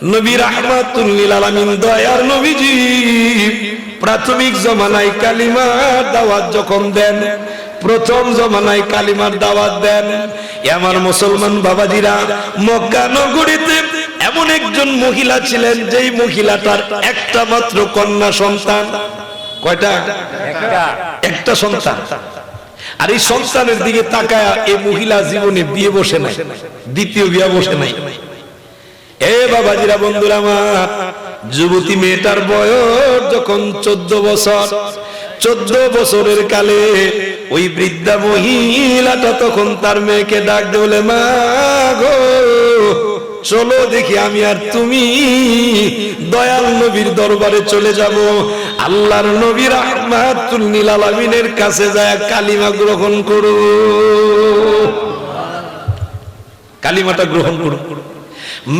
নবী রাহমাতুল লিল আলামিন দয়ার নবীজি প্রাথমিক জমানায় কালিমার দাওয়াত যখন দেন, প্রথম জমানায় কালিমার দাওয়াত দেন, আমার মুসলমান বাবাজিরা মক্কা নগরীতে এমন একজন মহিলা ছিলেন যেই মহিলাটার একটা মাত্র কন্যা সন্তান। কয়টা? একটা সন্তান। আর এই সন্তানের দিকে তাকায় এই মহিলা জীবনে বিয়ে বসে নাই, দ্বিতীয় বিয়ে বসে নাই। এ বাবাজিরা, বন্ধুরা আমার, যুবতী মেয়েটার বয়স যখন 14 বছর, 14 বছরের কালে ওই বৃদ্ধা মহিলাটা তখন তার মেয়েকে ডাক দিয়ে বলে, মা গো চলো দেখি আমি আর তুমি দয়াল নবীর দরবারে চলে যাব, আল্লাহর নবী রাহমাতুল লিল আলামিনের কাছে যায় কালিমা গ্রহণ করো, কালিমাটা গ্রহণ করো।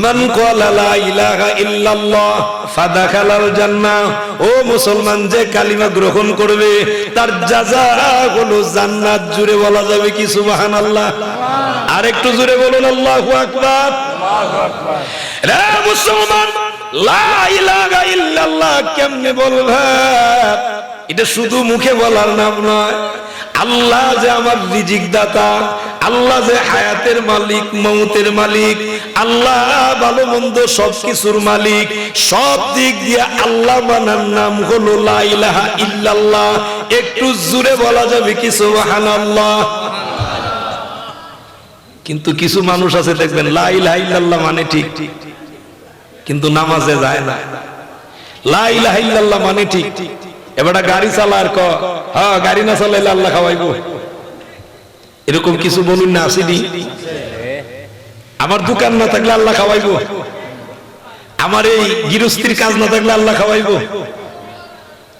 মান ক্বালা লা ইলাহা ইল্লাল্লাহ ফাদাখালাল জান্নাহ। ও মুসলমান, যে কালিমা গ্রহণ করবে তার জাযা হলো জান্নাত। জুড়ে বলা যাবে কি সুবহানাল্লাহ? আর একটু জুড়ে বলুন আল্লাহু আকবার। রে মুসলমান, লা ইলাহা ইল্লাল্লাহ কেমনে বলবা? এটা শুধু মুখে বলার নাম নয়। আল্লাহ যে আমার রিজিক দাতা, আল্লাহ যে হায়াতের মালিক, মৌতের মালিক, আল্লাহ ভালো মন্দ সবকিছুর মালিক, সব দিক দিয়ে আল্লাহ মানার নাম হলো লা ইলাহা ইল্লাল্লাহ। একটু জোরে বলা যাবে কি সুবহানাল্লাহ? কিন্তু কিছু মানুষ আছে দেখবেন লা ইলাহা ইল্লাল্লাহ মানে ঠিক, কিন্তু নামাজে যায় না। লা ইলাহা ইল্লাল্লাহ মানে ঠিক, এবারে গাড়ি চালার ক হ্যাঁ গাড়ি না চালাইলে আল্লাহ খাওয়াইবো, এরকম কিছু বলুন না আসেনি? আমার দোকান না থাকলে আল্লাহ খাওয়াইবো, আমার এই গৃহস্থির কাজ না থাকলে আল্লাহ খাওয়াইবো।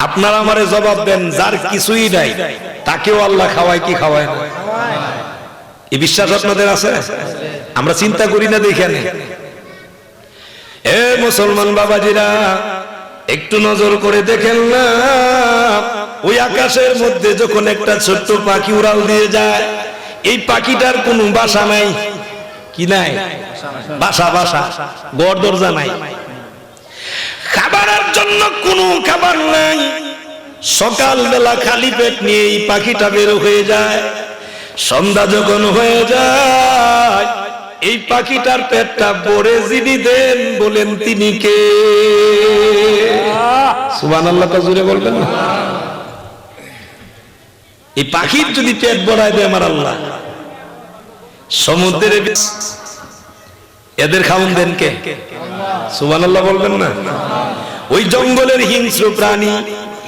আপনারা আমারে জবাব দেন, যার কিছুই নাই তাকেও আল্লাহ খাওয়ায় কি খাওয়ায় না? এই বিশ্বাস আপনাদের আছে? আমরা চিন্তা করি না দেখেন। এ মুসলমান বাবাজিরা, একটু নজর করে দেখেন না, ওই আকাশের মধ্যে যখন একটা ছোট্ট পাখি উড়াল দিয়ে যায়, এই পাখিটার কোনো বাসা নাই। কি নাই? বাসা, বাসা, ঘর দরজা নাই। খাবারের জন্য কোনো খাবার নাই। সকালবেলা খালি পেট নিয়ে এই পাখিটা বের হয়ে যায়। সন্ধ্যা যখন হয়ে যায়, এই পাখিটার পেটটা ভরে যিনি দেন বলেন তিনি কে? সুবহানাল্লাহ, তা জোরে বলবেন না? এই পাখির যদি পেট ভরায় দেয় আমার আল্লাহ, সমুদ্রের এদের খাওন দেন কে? সুবহানাল্লাহ বলবেন না? ওই জঙ্গলের হিংস্র প্রাণী,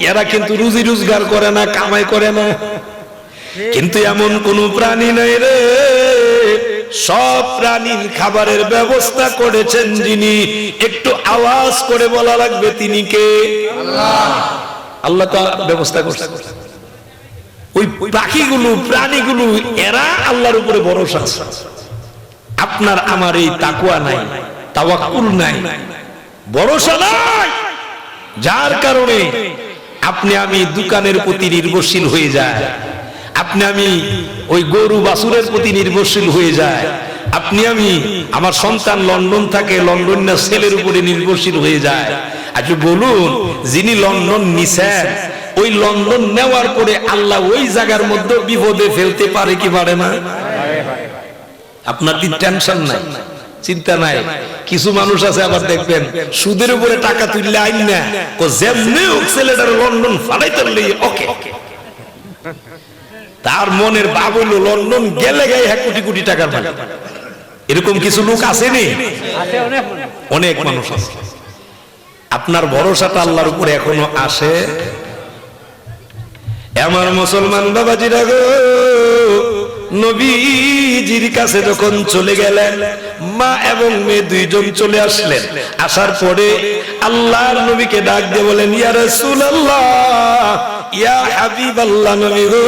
এরা কিন্তু রুজি রোজগার করে না, কামাই করে না, কিন্তু এমন কোন প্রাণী নাই রে, সব প্রাণীর খাবারের ব্যবস্থা করেছেন যিনি। একটু আওয়াজ করে বলা লাগবে তিনি কে? আল্লাহ। আল্লাহ তো ব্যবস্থা করছে। ওই পাখিগুলো, প্রাণীগুলো, এরা আল্লাহর উপরে ভরসা আছে। আপনার আমার এই তাকওয়া নাই, তাওয়াক্কুল নাই, ভরসা নাই, যার কারণে আপনি আমি দোকানের প্রতি নির্ভরশীল হয়ে যায়, আপনি আমি ওই গরু বাছুরের প্রতি নির্ভরশীল হয়ে যায়, আপনি আমি আমার সন্তান লন্ডন থাকে, লন্ডন না ছেলের উপরে নির্ভরশীল হয়ে যায়। আচ্ছা বলুন, যিনি লন্ডন নিছেন, ওই লন্ডন নেওয়ার পরে আল্লাহ ওই জায়গার মধ্যে বিপদে ফেলতে পারে কি পারে না? আপনার কি টেনশন নাই, চিন্তা নাই? কিছু মানুষ আছে আবার দেখবেন সুদের উপরে টাকা তুললে আইন না, ও যেমনি হোক ছেলেটার লন্ডন ফালাইতে ওকে, তার মনের ভাব হইল লন্ডন গেলে গায়ে 1 কোটি কোটি টাকার মালিক। এরকম কিছু লোক আসেনি? অনেক মানুষ আছে। আপনার ভরসাটা আল্লাহর উপরে এখনো আসে? আমার মুসলমান বাবাজিরা গো, নবীজির কাছে যখন চলে গেলেন, মা এবং মেয়ে দুইজন চলে আসলেন। আসার পরে আল্লাহর নবীকে ডাক দিয়ে বলেন, ইয়া রাসূলুল্লাহ, ইয়া হাবিবাল্লাহ, নবী গো,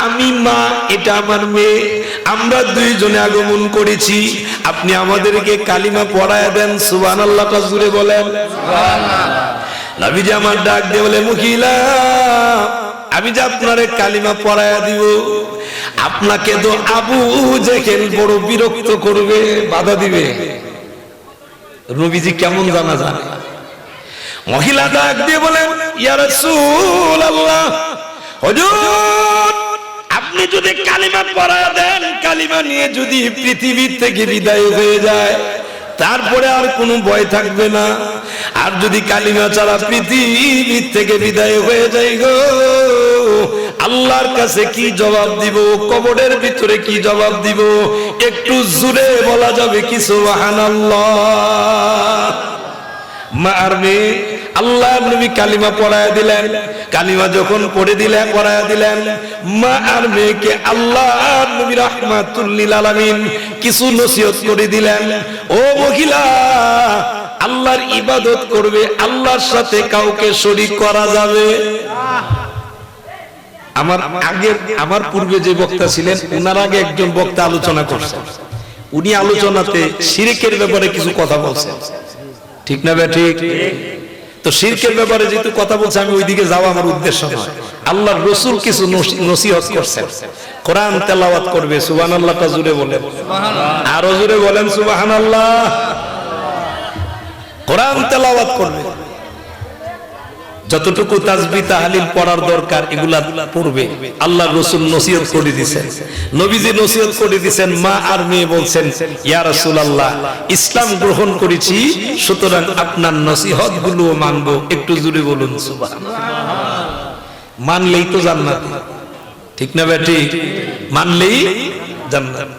আমি মা, এটা আমার মেয়ে, আমরা দুইজনে আগমন করেছি, আপনি আমাদেরকে কালিমা পড়ায় দেন। সুবহানাল্লাহ, তা জোরে বলেন সুবহানাল্লাহ। নবীজি আমার ডাক দিয়ে বলে, মহিলা, আমি যে আপনারে কালিমা পড়ায়া দিব, আপনাকে তো আবু জেহেল বড় বিরক্ত করবে, বাধা দিবে। নবীজি কেমন জানা জানে। মহিলা ডাক দিয়ে বলেন, ইয়া রাসূলুল্লাহ, হুজুর আপনি যদি কালিমা পড়া দেন, কালিমা নিয়ে যদি পৃথিবী থেকে বিদায় হয়ে যায়, তারপরে আর কোনো ভয় থাকবে না। আর যদি কালিমা ছাড়া পৃথিবী থেকে বিদায় হয়ে যায় গো, আল্লাহর কাছে কি জবাব দিব, কবরের ভিতরে কি জবাব দিব? একটু জোরে বলা যাবে কি সুবহানাল্লাহ? মা আর মেয়ে আল্লাহর নবী কালিমা পড়ায়া দিলেন। কালিমা যখন পড়ায়া দিলেন, মা আর মেয়েকে আল্লাহর নবী রাহমাতুল লিল আলামিন কিছু নসিহত করে দিলেন। ও মহিলা, আল্লাহর ইবাদত করবে, আল্লাহর সাথে কাউকে শরীক করা যাবে। আমার পূর্বে যে বক্তা ছিলেন, ওনার আগে একজন বক্তা আলোচনা করছেন। উনি আলোচনাতে শিরকের ব্যাপারে কিছু কথা বলছেন, ঠিক না ঠিক? তো শিরকের ব্যাপারে যেহেতু কথা বলছে, আমি ওইদিকে যাওয়া আমার উদ্দেশ্য নয়। আল্লাহর রাসূল কিছু নসিহত করছেন, কোরআন তেলাওয়াত করবে। সুবহানাল্লাহটা জোরে বলেন, আরো জোরে বলেন সুবহানাল্লাহ। কোরআন তেলাওয়াত করবে, যতটুকু তাসবিহ তাহলিল পড়ার দরকার এগুলা পড়বে। আল্লাহর রাসূল নসিহত করে দিয়েছেন, নবীজি নসিহত করে দিয়েছেন। মা আর মেয়ে বলছেন, ইয়া রাসূলুল্লাহ, ইসলাম গ্রহণ করেছি, সুতরাং আপনার নসিহত গুলো মানবো। একটু জোরে বলুন সুবহানাল্লাহ। মানলেই তো জান্নাত, ঠিক না বেটি? মানলেই জান্নাত।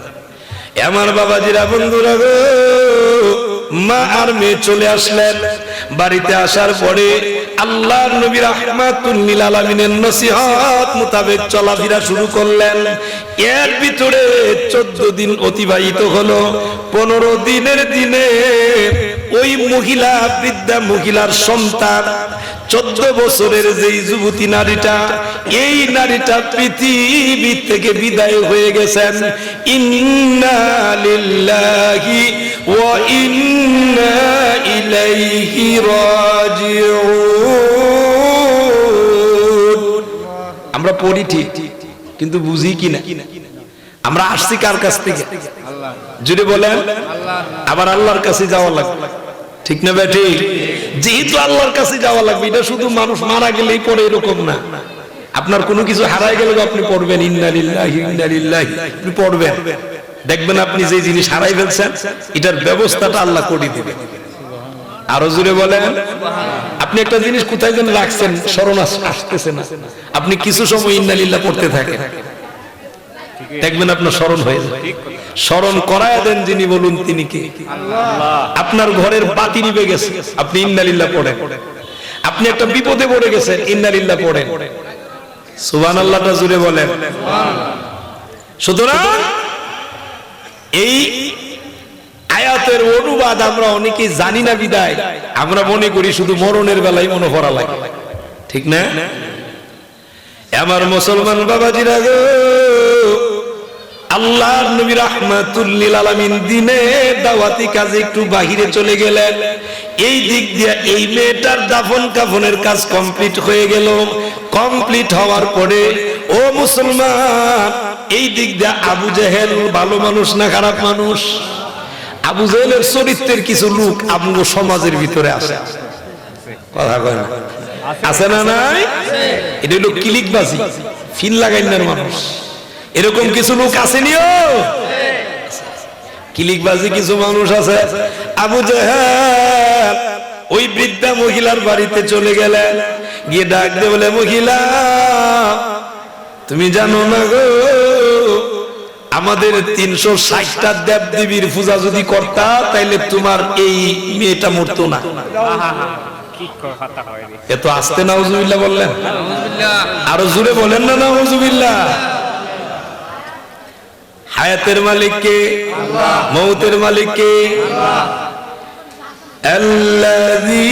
আমার বাবাজিরা, বন্ধুরা গো, মা আর মেয়ে চলে আসলেন। বাড়িতে আসার পরে আল্লাহর নবী রাহমাতুল লিল আলামিনের নসিহত মোতাবেক চলাফেরা শুরু করলেন। এর ভিতরে 14 দিন অতিবাহিত হলো। 15 দিনের দিনে ওই মহিলা, বৃদ্ধা মহিলার সন্তান, 14 বছরের যেই যুবতী নারীটা, এই নারীটা পৃথিবী থেকে বিদায় হয়ে গেছেন। ইন্না লিল্লাহি ওয়া ইন্না ইলাইহি রাজিউন। আমরা পড়ি ঠিক, কিন্তু বুঝি কি না। আমরা আসছি কার কাছ থেকে? যদি বলেন আবার আল্লাহর কাছে যাওয়া লাগবে, ঠিক না বেটি? যেহেতু আল্লাহর কাছে যাওয়া লাগবে, এটা শুধু মানুষ মারা গেলেই পড়ে এরকম না। আপনার কোনো কিছু হারায় গেলে আপনি পড়বেন ইন্না লিল্লাহি ইন্না ইলাইহি, আপনি পড়বেন, দেখবেন আপনি যে জিনিস হারাই ফেলছেন এটার ব্যবস্থাটা আল্লাহ করে দিবেন। আরো জোরে বলেন। আপনি একটা জিনিস কোথায় যেন রাখছেন, স্মরণ আসতেছে না, আপনি কিছু সময় ইন্না লিল্লাহ পড়তে থাকেন, দেখবেন আপনার স্মরণ হয়ে যায়। স্মরণ করায় দেন যিনি, বলুন তিনি কে? আল্লাহ। আপনার ঘরের বাতি নিভে গেছে, আপনি ইন্না লিল্লাহ পড়েন। আপনি একটা বিপদে পড়ে গেছেন, ইন্না লিল্লাহ পড়েন। সুবহানাল্লাহটা জোরে বলেন। সুতরাং এই আয়াতের অনুবাদ আমরা অনেকেই জানি না, বিদায় আমরা মনে করি শুধু মরণের বেলায় মনে করা লাগে, ঠিক না? আমার মুসলমান বাবাজিরা গো, আল্লাহর নবী রাহমাতুল লিল আলামিন দিনের দাওয়াতি কাজে একটু বাহিরে চলে গেলেন। এই দিক দিয়ে এই মেয়েটার দাফন কাফনের কাজ কমপ্লিট হয়ে গেল। কমপ্লিট হওয়ার পরে ও মুসলমান, এই দিক দিয়ে আবু জেহেল ভালো মানুষ না খারাপ মানুষ? আবু জেহেলের চরিত্রের কিছু লোক আমগো সমাজের ভিতরে আছে, কথা কয় না? আছে না নাই? এটা হলো কিলিকবাজি, ফিল লাগাইনার মানুষ। এরকম কিছু লোক আসেনিও, কিলিকবাজি কিছু মানুষ আছে। আবু জেহেল ওই বৃদ্ধা মহিলার বাড়িতে চলে গেলেন, গিয়ে ডাক দিয়ে বলে, মহিলা তুমি জানো না গো, আমাদের 360টা দেব দেবীর পূজা যদি করতা তাইলে তোমার এই মেয়েটা মরতো না। এত আস্তে নাউজুবিল্লাহ বললেন, আরো জোরে বলেন না নাউজুবিল্লাহ। হায়াতের মালিক কে? আল্লাহ। মৌতের মালিক কে? আল্লাহ। আল্লাযী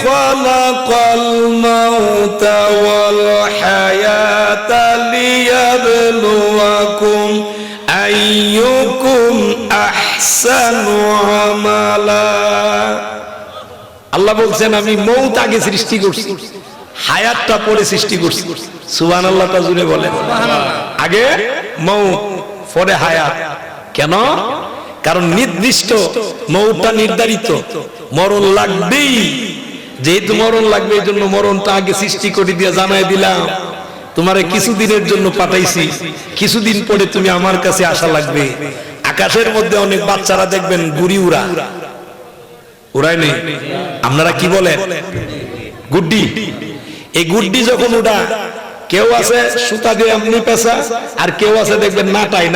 খালাকাল মাউতা ওয়াল হায়াতা লিয়াবলুয়াকুম আইয়ুকুম আহসানু আমালা। আল্লাহ বলছেন, আমি মৌত আগে সৃষ্টি করছি, হায়াতটা পরে সৃষ্টি করছি। সুবহানাল্লাহটা জুড়ে বলেন। আগে মৌত, পরে হায়াত। কেন? কারণ নির্দিষ্ট মৌতটা নির্ধারিত, মরণ লাগবেই। যেহেতু মরণ লাগবে এই জন্য মরণটা আগে সৃষ্টি করে দিয়ে জানাই দিলাম, তোমারে কিছুদিনের জন্য পাঠাইছি, কিছুদিন পরে তুমি আমার কাছে আসা লাগবে। আকাশের মধ্যে অনেক বাচ্চারা দেখবেন গুড়ি উড়ায় নেই, আপনারা কি বলেন? গুড্ডি। এই গুড্ডি যখন উড়া, কেউ আছে সুতা দিয়ে এমনি পেঁচা, আর কেউ আছে দেখবেন নাটাই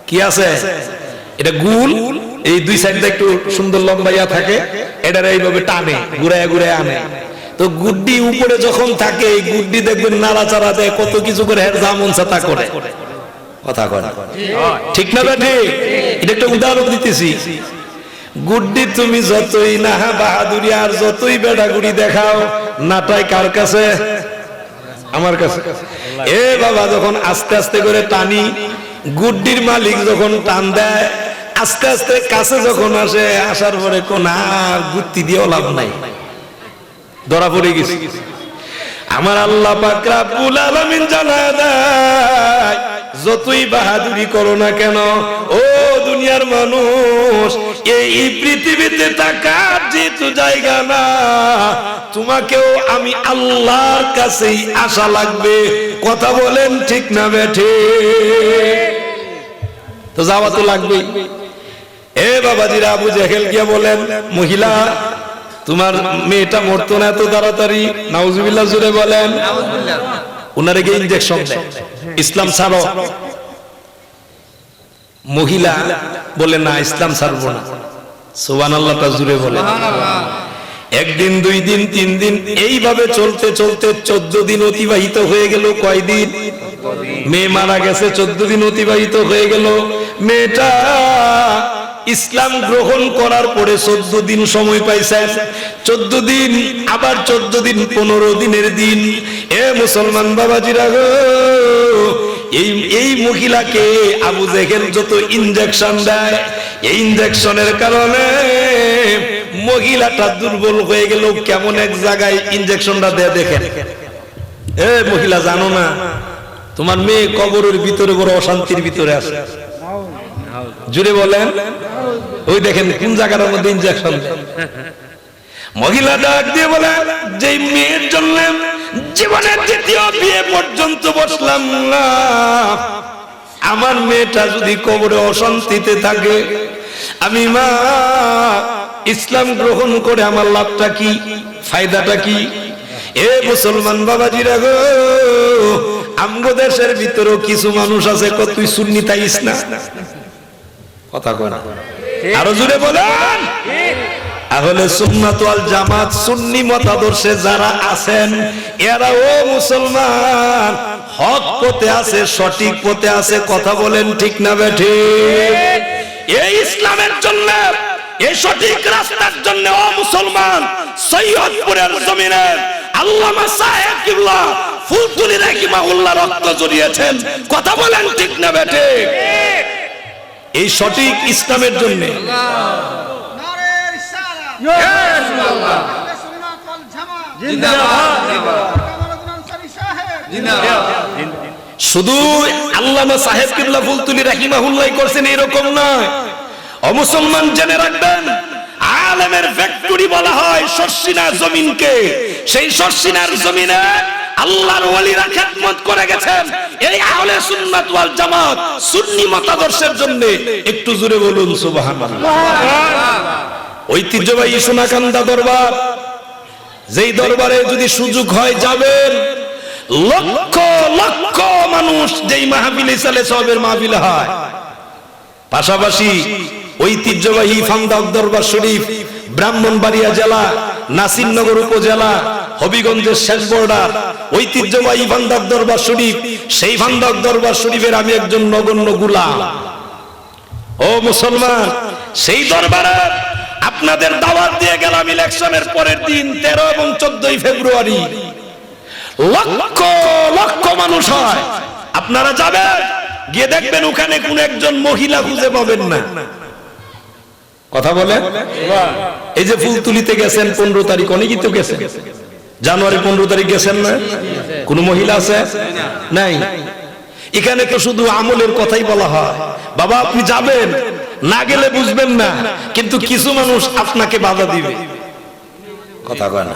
কি আছে, এটা গুল, এই দুই সাইডটা একটু সুন্দর লম্বাইয়া থাকে, এটার এইভাবে টানে, ঘুরায় আনে। তো গুড্ডি উপরে যখন থাকে, এই গুড্ডি দেখবেন নাড়াচাড়া দেয়, কত কিছু করে যেমন তা করে, কথা কয় ঠিক না বেঠি? এটা একটা উদাহরণ দিতেছি। গুড্ডি তুমি যতই না বাহাদুরি আর যতই বেড়াগুড়ি দেখাও, নাটাই কার কাছে? আমার কাছে। এ বাবা, যখন আস্তে আস্তে করে টানি, গুড্ডির মালিক যখন টান দেয়, আস্তে আস্তে কাছে যখন আসে, আসার পরে কোন আর গুত্তি দিয়েও লাভ নাই, ধরা পড়ে গেছে। আমার আল্লাহ পাক রব্বুল আলামিন জানায় দেয়, যতই বাহাদুরি করো না কেন ও দুনিয়ার মানুষ, এই পৃথিবীতে থাকার যেহেতু জায়গা না, তোমাকেও আমি আল্লাহর কাছেই আসা লাগবে। কথা বলেন ঠিক না বেঠে? তো যাওয়া তো লাগবেই। এ বাবাজিরা, আবু জেহেল গিয়ে বলেন, মহিলা তোমার মেয়েটা মরতো না এত তাড়াতাড়ি, নাউজুবিল্লাহ জুড়ে বলেন। উনারে গিয়ে ইনজেকশন দেয়, ইসলাম ছাড়ো। মহিলা বলে, না ইসলাম ছাড়বো না। সুবহানাল্লাহটা জুড়ে বলেন। একদিন, 2 দিন, 3 দিন, এইভাবে চলতে চলতে 14 দিন অতিবাহিত হয়ে গেল। কয়দিন? মেয়ে মারা গেছে, 14 দিন অতিবাহিত হয়ে গেল। মেয়েটা ইসলাম গ্রহণ করার পরে 14 দিন সময় পাইছেন। 14 দিন, আবার 14 দিন, 15 দিনের দিন। এ মুসলমান বাবাজিরা গো, এই মহিলাকে আবু জেহেল যত ইনজেকশন দেয়, এই ইনজেকশনের কারণে মহিলাটা দুর্বল হয়ে গেল। কেমন এক জায়গায় ইনজেকশনটা দেয় দেখেন। এ মহিলা, জানো না তোমার মেয়ে কবরের ভিতরে বড় অশান্তির ভিতরে আছে? জুড়ে বলেন। ওই দেখেন কোন জায়গার মধ্যে ইনজেকশন। মহিলা ডাক দিয়ে বলে, যে মেয়ের জন্য জীবনের দ্বিতীয় বিয়ে পর্যন্ত বসলাম না, আমার মেয়েটা যদি কবরে অশান্তিতে থাকে, আমি মা ইসলাম গ্রহণ করে আমার লাভটা কি, ফায়দাটা কি? এ মুসলমান বাবাজিরা গো, আমগো দেশের ভিতরেও কিছু মানুষ আছে, তুই সুন্নি তাইস না, কথা কয় না, আরো জোরে বলেন। তাহলে সুন্নাত ওয়াল জামাত সুন্নি মতাদর্শে যারা আছেন, এরা ও মুসলমান হক পথে আছে, সঠিক পথে আছে। কথা বলেন ঠিক না বেঠিক? এই ইসলামের জন্য, এই সঠিক রাস্তার জন্য ও মুসলমান, সৈয়দপুরের জমিনে আল্লামা সাহেব কিবলা ফুলতুলি রাহিমাহুল্লাহ রক্ত ঝরিয়েছেন। কথা বলেন ঠিক না বেঠিক? এই সঠিক ইসলামের জন্য শুধু আল্লামা সাহেব কিবলা ফুলতুলি রাহিমাহুল্লাহ করছেন এরকম নয়। ও মুসলমান, জেনে রাখবেন, আলেমের ফ্যাক্টরি বলা হয় শর্ষিনার জমিনকে। সেই শর্ষিনার জমিনে আল্লাহর ওলিরা খেদমত করে গেছেন এই আহলে সুন্নাত ওয়াল জামাত সুন্নি মতাদর্শের জন্য। একটু জোরে বলুন সুবহানাল্লাহ। ঐতিহ্যবাহী সোনাকান্দা দরবার, যেই দরবারে যদি সুযোগ হয় যাবেন, লক্ষ লক্ষ মানুষ যেই মাহফিলে চলে, সবের মাহফিল হয়। পাশাপাশি ঐতিহ্যবাহী ফান্দাক দরবার শরীফ, ব্রাহ্মণবাড়িয়া জেলা, নাসিরনগর উপজেলা, হবিগঞ্জের শেষ বর্ডার, ঐতিহ্যবাহী ফান্দাক দরবার শরীফ। সেই ফান্দাক দরবার শরীফের আমি একজন নগণ্য গোলাম। ও মুসলমান, সেই দরবারে আপনাদের দাওয়াত দিয়ে গেলাম ইলেকশনের পরের দিন 13 এবং 14 ফেব্রুয়ারি। লক্ষ লক্ষ মানুষ হয়। আপনারা যাবেন, গিয়ে দেখবেন ওখানে কোন একজন মহিলা খুঁজে পাবেন না। কথা বলে, এই যে ফুলতুলিতে গেছেন 15 তারিখ, অনেকেই তো গেছেন। জানুয়ারি 15 তারিখ গেছেন না? কোন মহিলা আছে? নাই। এখানে তো শুধু আমলের কথাই বলা হয়। বাবা আপনি যাবেন, না গেলে বুঝবেন না, কিন্তু কিছু মানুষ আপনাকে বাধা দিবে। কথা কয় না?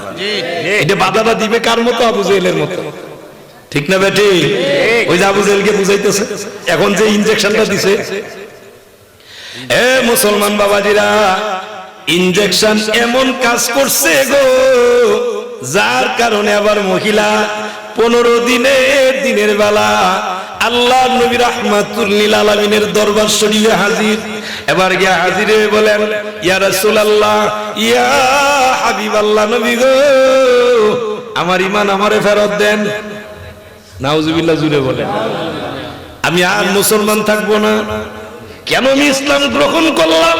এটা বাধাটা দিবে কার মতো? আবু জেহেলের মতো, ঠিক না বেটি? ওই যে আবু জেহেলকে বুঝাইতেছে এখন যে ইনজেকশনটা দিছে। এ মুসলমান বাবাজিরা, ইনজেকশন এমন কাজ করছে গো, যার কারণে আবার মহিলা 15 দিনের বেলা আল্লাহ নবী রাহমাতুল লিল আলামিনের দরবার শরীফে হাজির। এবার গিয়া হাজিরে বলেন, ইয়া রাসূলুল্লাহ, ইয়া হাবিবাল্লাহ, নবী গো, আমার ঈমান আমারে ফেরত দেন। নাউজুবিল্লাহ, জুড়ে বলেন। আমি আর মুসলমান থাকবো না। কেন আমি ইসলাম গ্রহণ করলাম?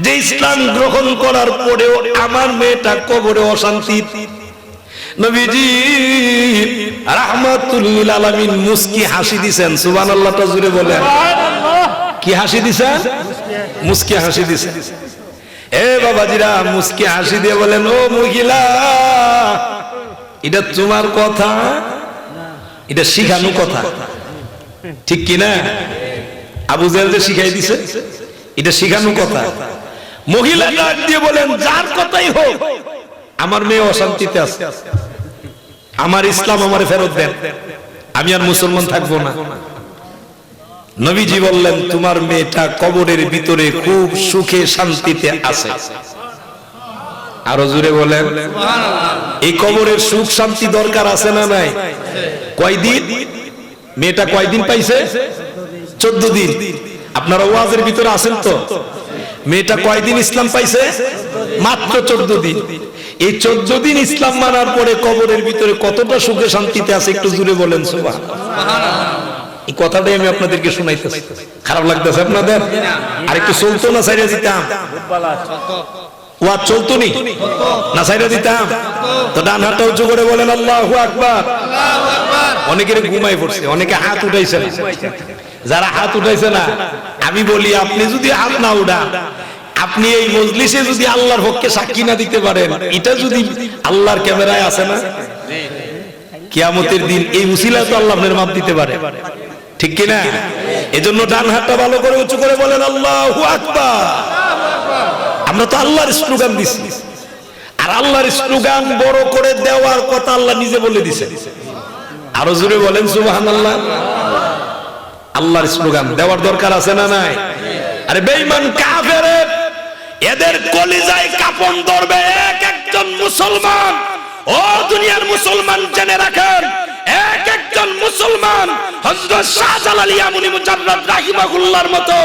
যে ইসলাম গ্রহণ করার পরেও আমার মেয়েটা কবরে অশান্তি। নবীজি রাহমাতুল লিল আলামিন মুস্কি হাসি দিছেন। সুবহানাল্লাহটা জুড়ে বলেন। কি হাসি দিছেন? মুস্কি হাসি দিছেন। এ বাবাজিরা, মুস্কি হাসি দিয়ে বলেন, ও মহিলা, এটা তোমার কথা, এটা শিখানো কথা, ঠিক কি না? আবু জেহেল যে শিখাই দিছে, এটা শিখানো কথা। মহিলা ডাক দিয়ে বলেন, যার কথাই হোক, আমার মেয়ে অশান্তিতে আছে, আমার ইসলাম আমারে ফেরত দেন, আমি আর মুসলমান থাকবো না। নবীজি বললেন, তোমার মেয়েটা কবরের ভিতরে খুব সুখে শান্তিতে আছে। আরো জোরে বলেন। এই কবরের সুখ শান্তি দরকার আছে না নাই? কয়দিন মেয়েটা কয়দিন পাইছে? 14 দিন। আপনারা ওয়াজের ভিতরে আছেন তো? মেয়েটা কয়দিন ইসলাম পাইছে? মাত্র 14 দিন। এই 14 দিন ইসলাম মানার পরে কবরের ভিতরে কতটা সুখে শান্তিতে আছে একটু জোরে বলেন সুবহানাল্লাহ। এই কথাটাই আমি আপনাদেরকে শোনাইতেছি। খারাপ লাগতেছে আপনাদের? আর একটু চলতো না সাইরা দিতাম? ওয়াজ চলতো নি না সাইরা দিতাম? তো ডান হাতটা উঁচু করে বলেন আল্লাহু আকবার। অনেকের ঘুমাই পড়ছে, অনেকে হাত উঠাইছে না। যারা হাত উঠাইছে না, আমি বলি, আপনি যদি হাত না উঠান, আপনি এই মজলিসে যদি আল্লাহর পক্ষে সাক্ষী না দিতে পারেন, এটা যদি আল্লাহর ক্যামেরায় আছে না, কিয়ামতের দিন এই উসিলা তো আল্লাহ আপনার মাপ দিতে পারে, ঠিক কি না? এজন্য ডান হাতটা ভালো করে উঁচু করে বলেন আল্লাহু আকবার। আমরা তো আল্লাহর স্লোগান দিছি, আর আল্লাহর স্লোগান বড় করে দেওয়ার কথা আল্লাহ নিজে বলে দিছে। আরো জোরে বলেন সুবহানাল্লাহ। আল্লাহর স্লোগান দেওয়ার দরকার আছে না নাই? আরে বেঈমান কাফের, এদের কলিজায় কাপন ধরবে এক একজন মুসলমান। ও দুনিয়ার মুসলমান, জেনে রাখেন, এক একজন মুসলমান হযরত শাহজালাল ইয়ামানি মুজাদ্দিদ রাহিমাহুল্লাহর মতো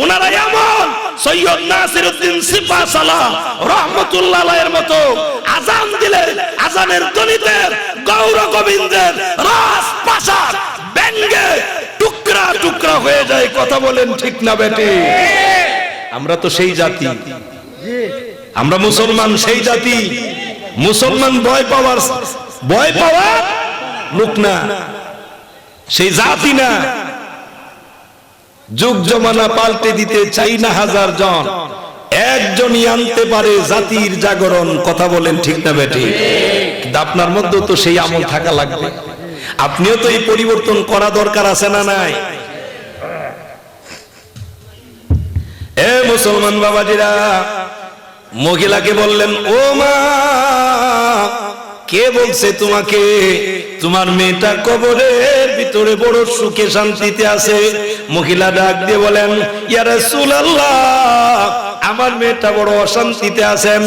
ওনারা এমন সৈয়দ নাসিরউদ্দিন সিপাহসালাহ রাহমাতুল্লাহ আলাইহির মতো আযান দিলে আযানের ধ্বনিতে গৌর গোবিন্দের রাজপ্রাসাদ ভেঙে টুকরা টুকরা হয়ে যায়। কথা বলেন ঠিক না বেটি? আমরা তো সেই জাতি, আমরা মুসলমান সেই জাতি। মুসলমান ভয় পাওয়ার লোক না, সেই জাতি না। যুগ জমানা পাল্টে দিতে চাই না হাজার জন, একজনই আনতে পারে জাতির জাগরণ। কথা বলেন ঠিক না বেটি? আপনার মধ্যে তো সেই আমল থাকা লাগবে। আপনিও তো এই পরিবর্তন করা দরকার আছে না নাই? এ মুসলমান বাবাজিরা, মহিলাকে বললেন, ও মা, কে বলছে তোমাকে তোমার মেয়েটা কবরের ভিতরে বড় সুখে শান্তিতে আছে? মহিলা ডাক দিয়ে বলেন, ইয়া রাসূলুল্লাহ, আমার মেয়েটা বড় অশান্তিতে আছেন।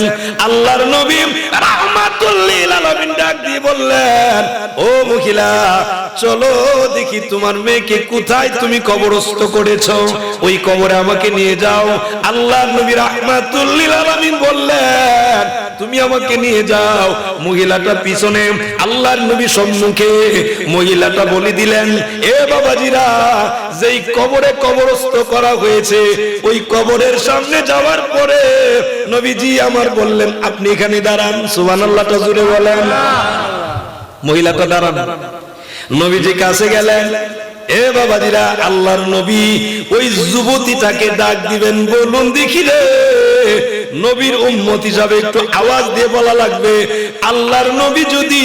আল্লাহর নবী রাহমাতুল লিল আলামিন ডাক দিয়ে বললেন, ও মহিলা, চলো দেখি তোমার মেয়েকে কোথায় তুমি কবরস্থ করেছো, ওই কবরে আমাকে নিয়ে যাও। আল্লাহর নবী রাহমাতুল লিল আলামিন বললেন, তুমি আমাকে নিয়ে যাও। মহিলাটা পিছনে, আল্লাহর নবী সম্মুখে। মহিলাটা বলে দিলেন, এ বাবাজিরা, যেই কবরে কবরস্থ করা হয়েছে ওই কবরের সামনে যাওয়ার পরে নবীজি আমার বললেন, আপনি এখানে দাঁড়ান। সুবহানাল্লাহটা জোরে বলেন। মহিলাটা দাঁড়ান, নবীজি কাছে গেলেন। এ বাবাজিরা, আল্লাহর নবী ওই যুবতীটাকে ডাক দিবেন, বলুন দেখি রে, নবীর উম্মত হিসাবে একটু আওয়াজ দিয়ে বলা লাগবে, আল্লাহর নবী যদি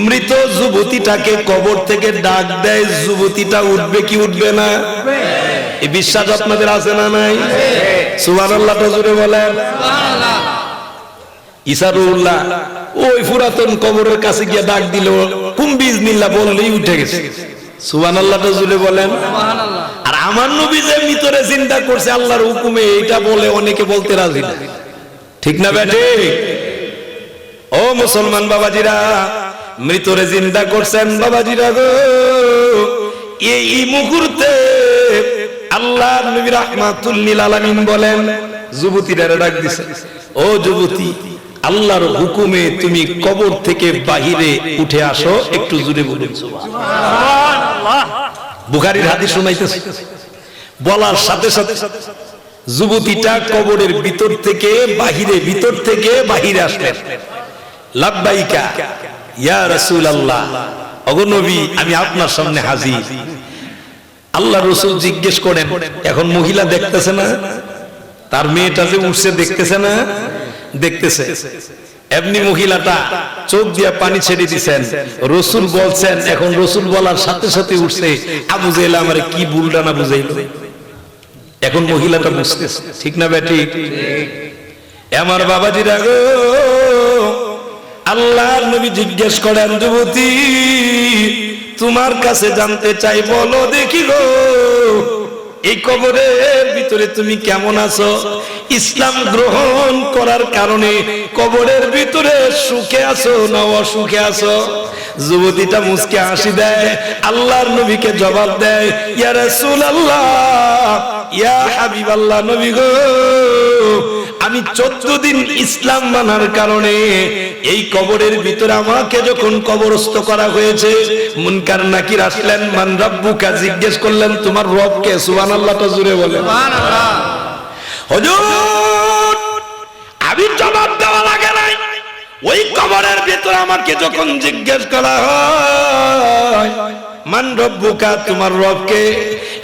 মৃত যুবতীটাকে কবর থেকে ডাক দেয়, যুবতীটা উঠবে কি উঠবে না? এই বিশ্বাস আপনাদের আছে না নাই? সুবহানাল্লাহ তো জোরে বলেন। সুবহানাল্লাহ। ইসারুল্লাহ ওই পুরাতন কবরের কাছে গিয়ে ডাক দিল, কুম্বিজনিল্লাহ বললেই উঠে গেছে। সুবহানাল্লাহ তো জোরে বলেন। সুবহানাল্লাহ। আর আমার নবী যে ভিতরে চিন্তা করছে আল্লাহর হুকুমে, এটা বলে অনেকে বলতে রাজি না। ঠিক না বেটে? ও মুসলমান বাবাজিরা, মৃতরে জিন্দা করছেন বাবাজিরা গো। এই মুহূর্তে আল্লাহর নবী রাহমাতুল লিল আলামিন বলেন, যুবতীরা ডাক দিছে, ও যুবতী, আল্লাহর হুকুমে তুমি কবর থেকে বাহিরে উঠে আসো। একটু জোরে বলুন সুবহানাল্লাহ। বুখারীর হাদিস শুনাইতেছে। বলার সাথে সাথে যুবতীটা কবরের ভিতর থেকে বাহিরে আসলেন। লাব্বাইকা ইয়া রাসূলুল্লাহ, ওগো নবী, আমি আপনার সামনে হাজির। আল্লাহ রাসূল জিজ্ঞেস করেন, এখন মহিলা দেখতেছে না তার মেয়েটা যে উঠছে, দেখতেছে না? দেখতেছে। এমনি মহিলাটা চোখ দিয়ে পানি ছেড়ে দিয়েছেন। রাসূল বলছেন, এখন রাসূল বলার সাথে সাথে উঠছে, আবু জেহেল আমারে কি ভুলটা না বুঝাইলো। এখন মহিলাটা বুঝতেছে। ঠিক না বেটি? আমার বাবাজিরা গো, আল্লাহর নবী জিজ্ঞেস করেন, যুবতী, তোমার কাছে জানতে চাই, বলো দেখি গো, এই কবরের ভিতরে তুমি কেমন আছো? ইসলাম গ্রহণ করার কারণে কবরের ভিতরে সুখে আছো না অসুখে আছো? যুবতীটা মুচকে হাসি দেয়, আল্লাহর নবীকে জবাব দেয়, ইয়া রাসূলুল্লাহ, ইয়া হাবিবাল্লাহ, নবী গো, আমি 14 দিন ইসলাম মানার কারণে এই কবরের ভিতরে আমাকে যখন কবরস্থ করা হয়েছে, মুনকার নাকির আসলেন, মান রাব্বুকা, জিজ্ঞেস করলেন তোমার রব কে? সুবহানাল্লাহ তো জোরে বলেন। সুবহানাল্লাহ। হুজুর, আমি জবাব দেওয়া লাগে নাই, ওই কবরের ভিতরে আমাকে যখন জিজ্ঞেস করা হয়, মান রব্বুকা, তোমার রব কে,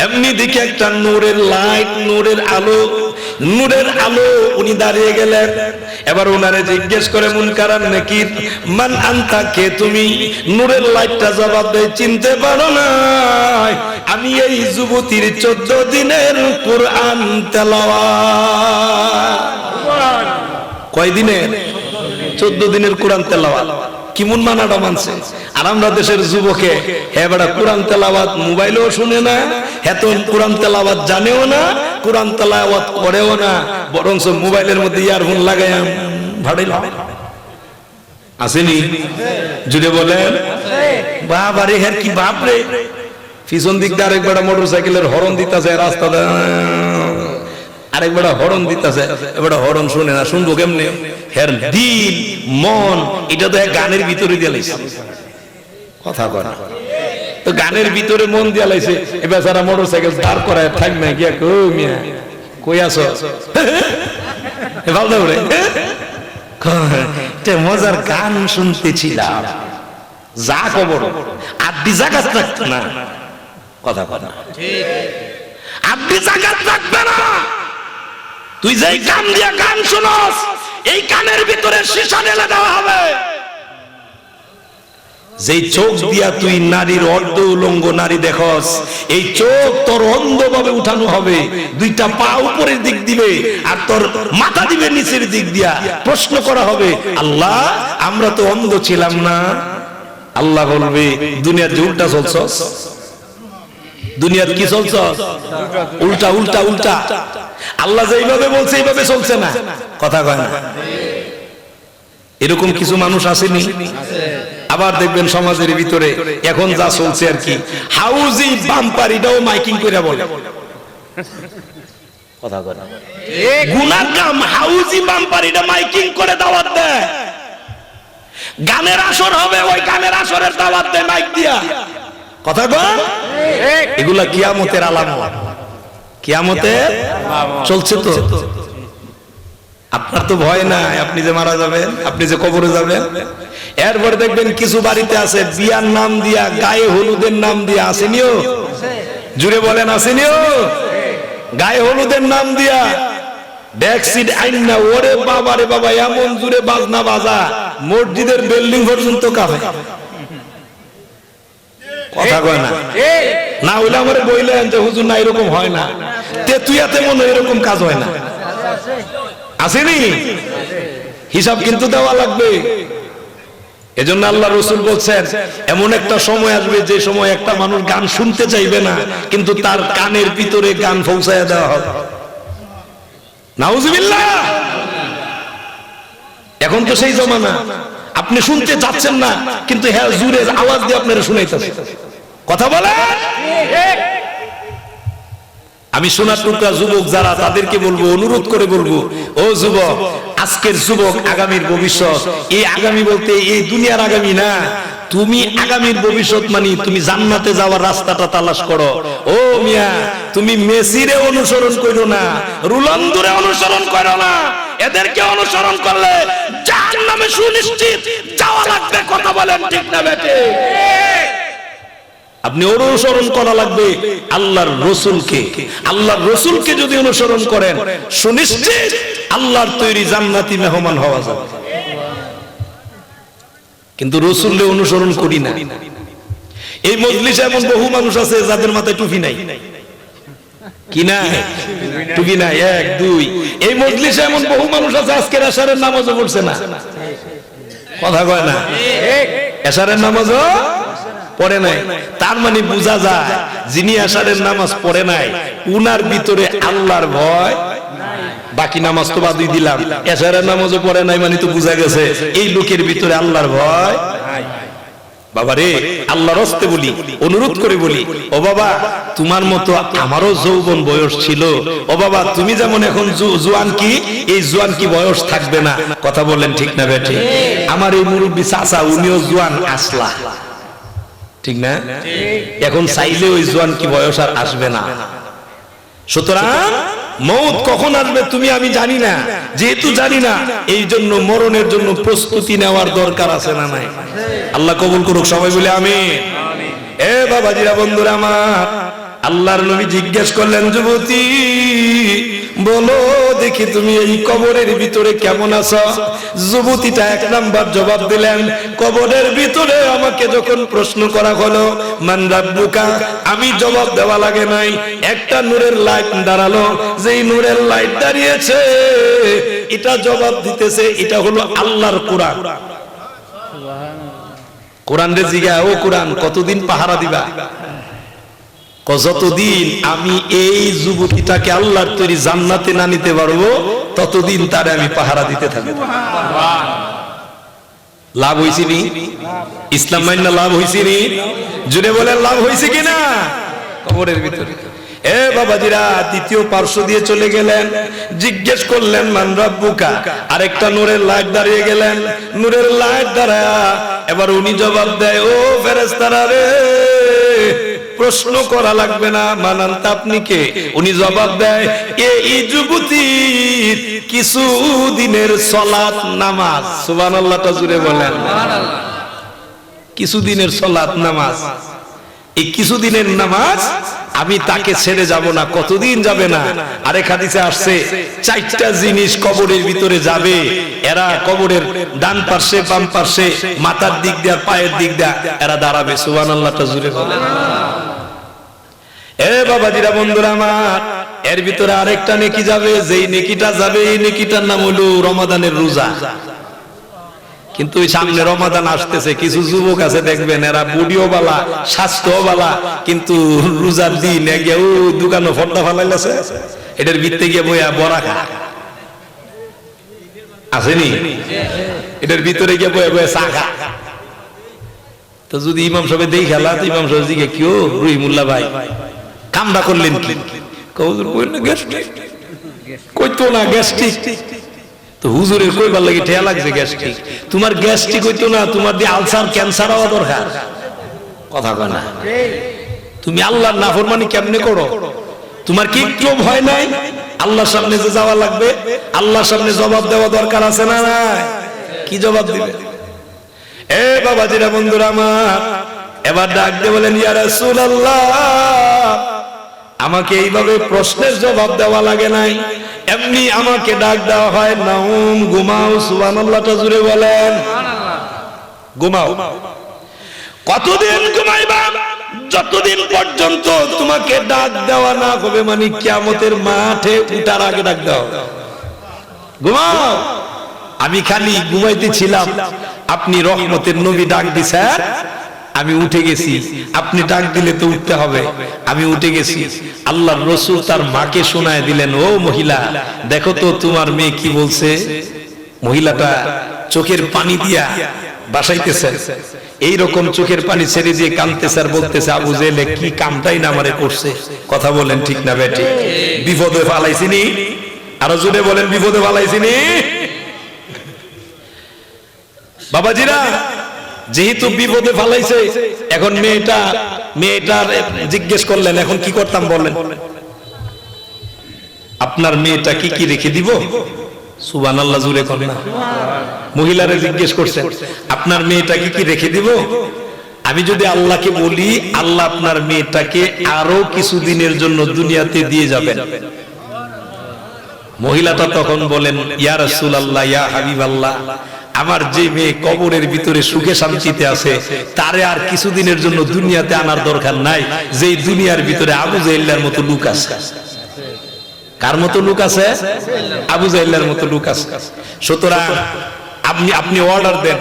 এমনি দেখে একটা নূরের লাইট, নূরের আলো উনি দাঁড়িয়ে গেলেন। এবার ওনারে জিজ্ঞেস করে মুনকার আর নাকির, মান আনতা, কে তুমি? নূরের লাইটটা জবাব দেয়, চিনতে পারো না, আমি এই যুবতীর 14 দিনের কুরআন তেলাওয়াত। কয় দিনের? 14 দিনের কোরআন তেলাওয়াত। কিমন মানাটা মানছে। আর আমরা দেশের যুবকে, হ্যাঁ বেটা, কোরআন তেলাওয়াত মোবাইলেও শুনে না, এত কোরআন তেলাওয়াত জানেও না, কোরআন তেলাওয়াত করেও না, বরং মোবাইলের মধ্যে ইয়ারফোন লাগায় ভাড়াইল। আসেনি? জুড়ে বলেন বাবারে, হ্যাঁ কি বাপরে। পিছন দিক দিয়ে আরেকবার মোটরসাইকেলের হরন দিতেছে, রাস্তা আরেকবার হরন দিতেছে, এবার হরন শুনে না, শুনবো কেমনে? হের দিল মন এটা তো গানের ভিতরে দিয়ে লাইছে, কথা কয় না তো, গানের ভিতরে মন দিয়ে লাইছে। এবার যারা মোটরসাইকেল দাঁড় করায় থাক না গিয়া, কই মিয়া কই আছো, ভালো রে, মজার গান শুনতেছিলাম, যা খবর আড্ডি জাগাত রাখতো না, কথা কয় না, আড্ডি জাগাত রাখবে না। তুই যেই কান দিয়া গান শুনস, এই কানের ভিতরে সীসা ঢেলে দেওয়া হবে। যেই চোখ দিয়া তুই নারীর অর্ধ উলঙ্গ নারী দেখস, এই চোখ তোর অন্ধভাবে উঠানো হবে, দুইটা পা উপরের দিক দিবে আর তোর মাথা দিবে নিচের দিক দিয়া। প্রশ্ন করা হবে, আল্লাহ আমরা তো অন্ধ ছিলাম না? আল্লাহ বলবে, দুনিয়ার যে উল্টা চলছস, দুনিয়ার কি চলছ? উল্টা উল্টা উল্টা। আল্লাহ যেইভাবে বলছে এইভাবে চলছে না, কথা কয় না। এরকম কিছু মানুষ আসেনি? আবার দেখবেন সমাজের ভিতরে এখন যা চলছে আর কি, হাউজি বাম্পার এটাও মাইকিং করে বলে, কথা কয় না। গুনার কাম হাউজি বাম্পার এটা মাইকিং করে দাওয়াত দেয়। গানের আসর হবে, ওই গানের আসরের দাওয়াত দেয় মাইক দিয়া, কথা কয়। এগুলা কিয়ামতের আলামত, কিয়ামতের চলছে তো। আপনার তো ভয় নাই, আপনি যে মারা যাবেন, আপনি যে কবরে যাবেন। এরপরে দেখবেন কিছু বাড়িতে আছে বিয়ার নাম দিয়া, গায়ে হলুদের নাম দিয়া, আসেনিও? জুড়ে বলেন আসেনিও? গায়ে হলুদের নাম দিয়া ব্যাকসিট আইন না, ওরে বাবা রে বাবা, এমন জুড়ে বাজনা বাজা, মসজিদের বিল্ডিং পর্যন্ত কাঁপে। কথা কয় না, না হইলে আমার বইলেন যে হুজুর না এরকম হয় না, তেতুয়াতে মনে এরকম কাজ হয় না, আসেনি? হিসাব কিন্তু দেওয়া লাগবে। এজন্য আল্লাহ রাসূল বলছেন এমন একটা সময় আসবে যে সময় একটা মানুষ গান শুনতে চাইবে না, কিন্তু তার কানের ভিতরে গান পৌঁছায়া দেওয়া হবে। নাউজুবিল্লাহ। এখন তো সেই জমানা, আপনি শুনতে চাচ্ছেন না কিন্তু হ্যাঁ জোরে আওয়াজ দিয়ে আপনারা শুনাইতেছে। কথা বলে আমি শোনার টুকরা যুবক যারা, তাদেরকে বলবো, অনুরোধ করে বলবো, ও যুবক, আজকের যুবক আগামীর ভবিষ্যৎ। এই আগামী বলতে এই দুনিয়ার আগামী না, তুমি আগামীর ভবিষ্যৎ মানে তুমি জান্নাতে যাওয়ার রাস্তাটা তালাশ করো। ও মিয়া, তুমি মেসিরে অনুসরণ করো না, রোনালদোরে অনুসরণ করো না, এদেরকে অনুসরণ করলে জাহান্নামে সুনিশ্চিত যাওয়া লাগবে। কথা বলেন ঠিক না বেটে? আপনি অনুসরণ করা লাগবে আল্লাহর রাসূলকে। আল্লাহর রাসূলকে যদি অনুসরণ করেন সুনিশ্চিত আল্লাহর তৈরি জান্নাতি মেহমান হওয়া যাবে। কিন্তু রাসূলকে অনুসরণ করি না। এই মজলিসে এমন বহু মানুষ আছে যাদের মাথায় টুপি নাই। কি নাই? টুপি নাই। এক দুই, এই মজলিসে এমন বহু মানুষ আছে আজকের এশারের নামাজও পড়ছে না। কথা কয় না? এশারের নামাজও পড়ে নাই। তার মানে বোঝা যায় যিনি এশারের নামাজ পড়ে নাই উনার ভিতরে আল্লাহর ভয়। বাকি নামাজ তো বাদই দিলাম, এশারের নামাজও পড়ে নাই মানে তো বোঝা গেছে এই লোকের ভিতরে আল্লাহর ভয়। বাবারে, আল্লাহর রাস্তে বলি, অনুরোধ করে বলি, ও বাবা তোমার মতো আমারও যৌবন বয়স ছিল। ও বাবা তুমি যেমন এখন জোয়ান, কি এই জোয়ান কি বয়স থাকবে না? কথা বলেন ঠিক না বেঠি? আমার এই মুরব্বী চাচা উনিও জোয়ান আসলা, ঠিক না? এখন চাইলে ওই জোয়ান কি বয়স আর আসবে না। সুতরাং মৌত কখন আসবে তুমি আমি জানি না, যেহেতু জানি না এই জন্য মরণের জন্য প্রস্তুতি নেওয়ার দরকার আছে না নাই? আল্লাহ কবুল করুক, সবাই বলে আমিন। এ বাবাজিরা, বন্ধুরা আমার, আল্লাহর নবী জিজ্ঞেস করলেন, যুবতী বলো দেখি তুমি এই কবরের ভিতরে কেমন আছো? যুবতীটা এক নাম্বার জবাব দিলেন, কবরের ভিতরে আমাকে যখন প্রশ্ন করা হলো মান রাব্বুকা, আমি জবাব দেওয়া লাগে নাই, একটা নূরের লাইট দাঁড়ালো, যেই নূরের লাইট দাঁড়িয়েছে এটা জবাব দিতেছে এটা হলো আল্লাহর কোরআন। কোরআন রে জিগা, ও কোরআন কতদিন পাহারা দিবা? যতদিন আমি এই যুবতীটাকে আল্লাহর তৈরি জান্নাতে না নিতে পারবো ততদিন তারে আমি পাহারা দিতে থাকবো। লাভ হইছে নি? ইসলাম মাইন্না লাভ হইছে নি? জুড়ে বলেন লাভ হইছে কিনা? কবরের ভিতরে এ বাবাজিরা দ্বিতীয় পার্শ্ব দিয়ে চলে গেলেন, জিজ্ঞেস করলেন মান রাব্বুকা, আরেকটা নূরের লাইট দাঁড়িয়ে গেলেন, নূরের লাইট দাঁড়ায়া এবার উনি জবাব দেয়, ও ফেরেশতারা রে, প্রশ্ন করা লাগবে না, মানান্ত আপনি কে? উনি জবাব দেয়, এই যুবতীর কিছু দিনের সালাত নামাজ। সুবহানাল্লাহটা জুড়ে বলেন। কিছু দিনের সালাত নামাজ, এই কিছুদিনের নামাজ আমি তাকে ছেড়ে যাব না। কতদিন যাবে না? আরেক হাদিসে আসছে চারটা জিনিস কবরের ভিতরে যাবে, এরা কবরের ডান পাশে বাম পাশে মাথার দিক দিয়ে পায়ের দিক দিয়ে এরা দাঁড়াবে। সুবহানাল্লাহটা জুড়ে বলেন। এ বাবাজিরা বন্ধুরা আমার, এর ভিতরে আরেকটা নেকি যাবে, যেই নেকিটা যাবে এই নেকিটার নাম হলো রমাদানের রোজা। কিন্তু ওই সামনে রমাদান আসতেছে, কিছু যুবক আছে দেখবেন এরা বুড়িও বালা স্বাস্থ্য বালা, কিন্তু রোজার দিন গিয়ে দোকানে ফর্দা ফালাইছে, এটার ভিতরে গিয়ে বইয়া বড়া খা আসেনি, এটার ভিতরে গিয়ে বইয়া বইয়া চা খা। তো যদি ইমাম সাহেব দেই খেলা, তো ইমাম সাহেব জিজ্ঞে কেউ রহিমুল্লাহ ভাই কামড়া করলেন কি? কইতো না গ্যাস্ট্রিক। তো হুজুরের কইবার লাগি ঠেয়া লাগছে গ্যাস্ট্রিক। তোমার গ্যাস্ট্রিক হইতো না, তোমার দিয়ে আলসার ক্যান্সার হওয়া দরকার। কথা কয় না? তুমি আল্লাহর নাফরমানি কেমনে করো? তোমার কি একটু ভয় নাই? আল্লাহর সামনে যে যাওয়া লাগবে, আল্লাহর সামনে জবাব দেওয়া দরকার আছে না নাই? কি জবাব দিবে? এ বাবাজিরা বন্ধুরা আমার, এবার ডাক দিয়ে বলেন, ইয়া রাসূলুল্লাহ, আমাকে এইভাবে প্রশ্নের জবাব দেওয়া লাগে নাই, এমনি আমাকে ডাক দেওয়া হয়, নাউম, ঘুমাও। সুবহানাল্লাহটা জুড়ে বলেন। ঘুমাও। কতদিন ঘুমাইবা? যতদিন পর্যন্ত তোমাকে ডাক দেওয়া না হবে, মানে কিয়ামতের মাঠে উঠার আগে ডাক দাও, ঘুমাও। আমি খালি ঘুমাইতেছিলাম, আপনি রহমতের নবী ডাক দিছেন, আমি উঠে গেছি। আপনি ডাক দিলে তো উঠতে হবে, আমি উঠে গেছি। আল্লাহর রাসূল তার মাকে শোনায় দিলেন, ও মহিলা, দেখো তো তোমার মেয়ে কি বলছে। মহিলাটা চোখের পানি দিয়া বাসাইতেছে, এইরকম চোখের পানি ছেড়ে দিয়ে কাঁদতেছে আর বলতেছে, আবু জেলে কি কামটাই না আমারে করছে। কথা বলেন ঠিক না বেটি? বিপদে ফালাইছিনি? আরো জোরে বলেন, বিপদে ফালাইছিনি? বাবাজিরা, যেহেতু বিপদে ফালাইছে, এখন মেয়েটার জিজ্ঞেস করলেন, এখন কি করতাম বলেন? আপনার মেয়েটা কি কি রেখে দিব? সুবহানাল্লাহ, জোরে কর না। মহিলারে জিজ্ঞেস করছেন, আপনার মেয়েটা কি কি রেখে দিব? আমি যদি আল্লাহকে বলি, আল্লাহ আপনার মেয়েটাকে আরো কিছুদিনের জন্য দুনিয়াতে দিয়ে যাবেন। মহিলাটা তখন বলেন, ইয়া রাসূলুল্লাহ, ইয়া হাবিবাল্লাহ, আমার যে মেয়ে কবরের ভিতরে সুখে শান্তিতে আছে, তারে আর কিছুদিনের জন্য দুনিয়াতে আনার দরকার নাই। যেই দুনিয়ার ভিতরে আবু জাহেলের মতো লোক আছে। কার মতো লোক আছে? আবু জাহেলের মতো লোক আছে। সুতরাং আপনি অর্ডার দেন।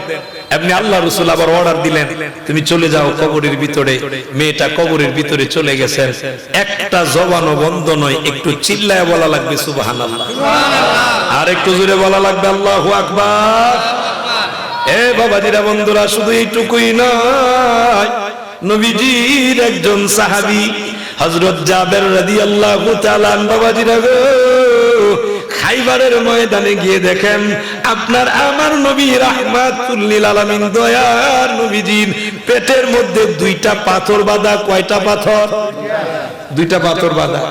আপনি আল্লাহ রাসূল আবার অর্ডার দিলেন, তুমি চলে যাও কবরের ভিতরে। মেয়েটা কবরের ভিতরে চলে গেছেন। একটা জবানও বন্ধ নয়, একটু চিল্লায় বলা লাগবে সুবহানাল্লাহ, আর একটু জোরে বলা লাগবে আল্লাহু আকবার। এ বাবাজিরা, বন্ধুরা, শুধু এইটুকুই নয়, নবীজির একজন সাহাবী হযরত জাবের রাদিয়াল্লাহু তাআলা আনহু, বাবাজিরা গো, খাইবারের ময়দানে গিয়ে দেখেন আপনার আমার নবী রাহমাতুল লিল আলামিন দয়ার নবীজির পেটের মধ্যে দুইটা পাথর বাঁধা। কয়টা পাথর? দুইটা পাথর বাঁধা।